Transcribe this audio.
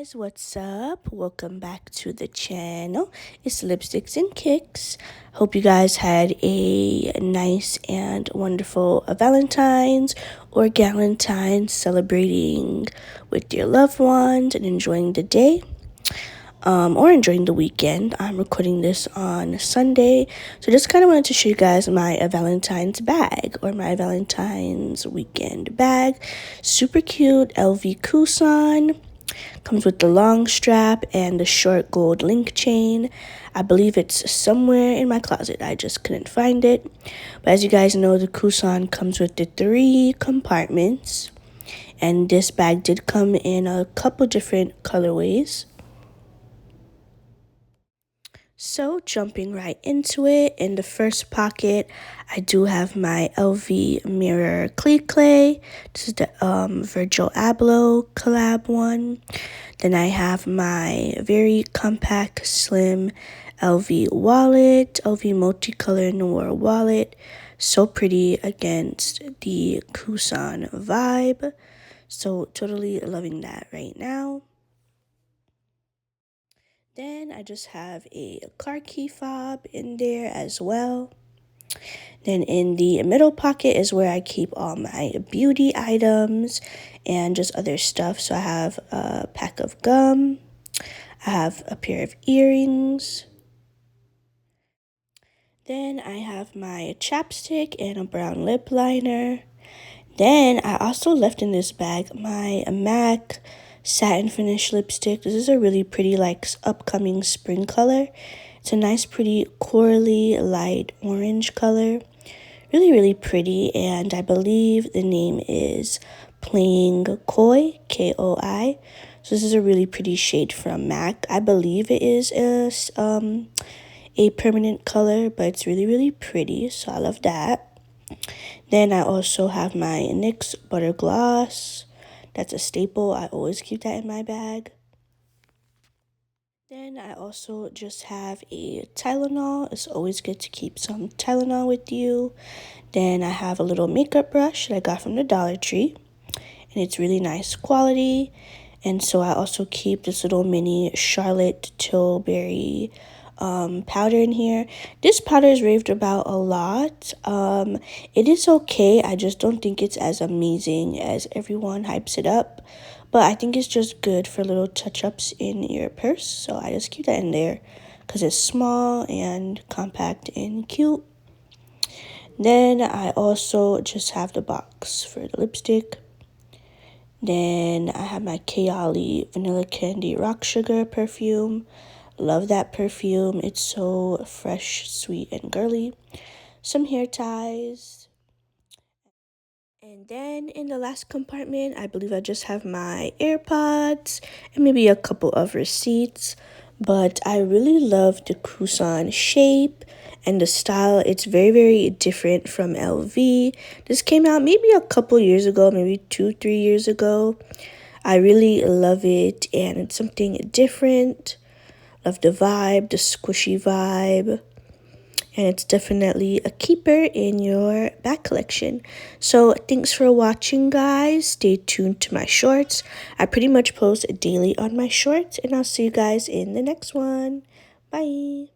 Guys, what's up? Welcome back to the channel. It's Lipsticks and Kicks. Hope you guys had a nice and wonderful Valentine's or Galentine's, celebrating with your loved ones and enjoying the day. Or enjoying the weekend. I'm recording this on Sunday, so just kind of wanted to show you guys my Valentine's bag or my Valentine's weekend bag. Super cute LV Coussin. Comes with the long strap and the short gold link chain. I believe it's somewhere in my closet. I just couldn't find it. But as you guys know, the Coussin comes with the 3 compartments. And this bag did come in a couple different colorways. So jumping right into it, in the first pocket, I do have my LV Mirror Clay. This is the Virgil Abloh collab one. Then I have my very compact, slim LV wallet, LV multicolor noir wallet. So pretty against the Coussin vibe. So totally loving that right now. Then I just have a car key fob in there as well. Then in the middle pocket is where I keep all my beauty items and just other stuff. So I have a pack of gum. I have a pair of earrings. Then I have my chapstick and a brown lip liner. Then I also left in this bag my MAC satin finish lipstick. This is a really pretty upcoming spring color. It's a nice pretty corally light orange color. Really pretty, and I believe the name is Playing Koi, Koi. So this is a really pretty shade from MAC. I believe it is a permanent color, but it's really pretty, so I love that. Then I also have my NYX Butter Gloss. That's a staple. I always keep that in my bag. Then I also just have a Tylenol. It's always good to keep some Tylenol with you. Then I have a little makeup brush that I got from the Dollar Tree. And it's really nice quality. And so I also keep this little mini Charlotte Tilbury powder in here. This powder is raved about a lot. It is okay. I just don't think it's as amazing as everyone hypes it up. But I think it's just good for little touch-ups in your purse. So I just keep that in there because it's small and compact and cute. Then I also just have the box for the lipstick. Then I have my Kayali Vanilla Candy Rock Sugar perfume. Love that perfume. It's so fresh, sweet, and girly. Some hair ties. And then in the last compartment, I believe I just have my AirPods and maybe a couple of receipts. But I really love the Coussin shape and the style. It's very different from LV. This came out maybe a couple years ago, maybe 2-3 years ago. I really love it, and it's something different. Love the vibe, the squishy vibe. And it's definitely a keeper in your bag collection. So thanks for watching, guys. Stay tuned to my shorts. I pretty much post daily on my shorts, and I'll see you guys in the next one. Bye.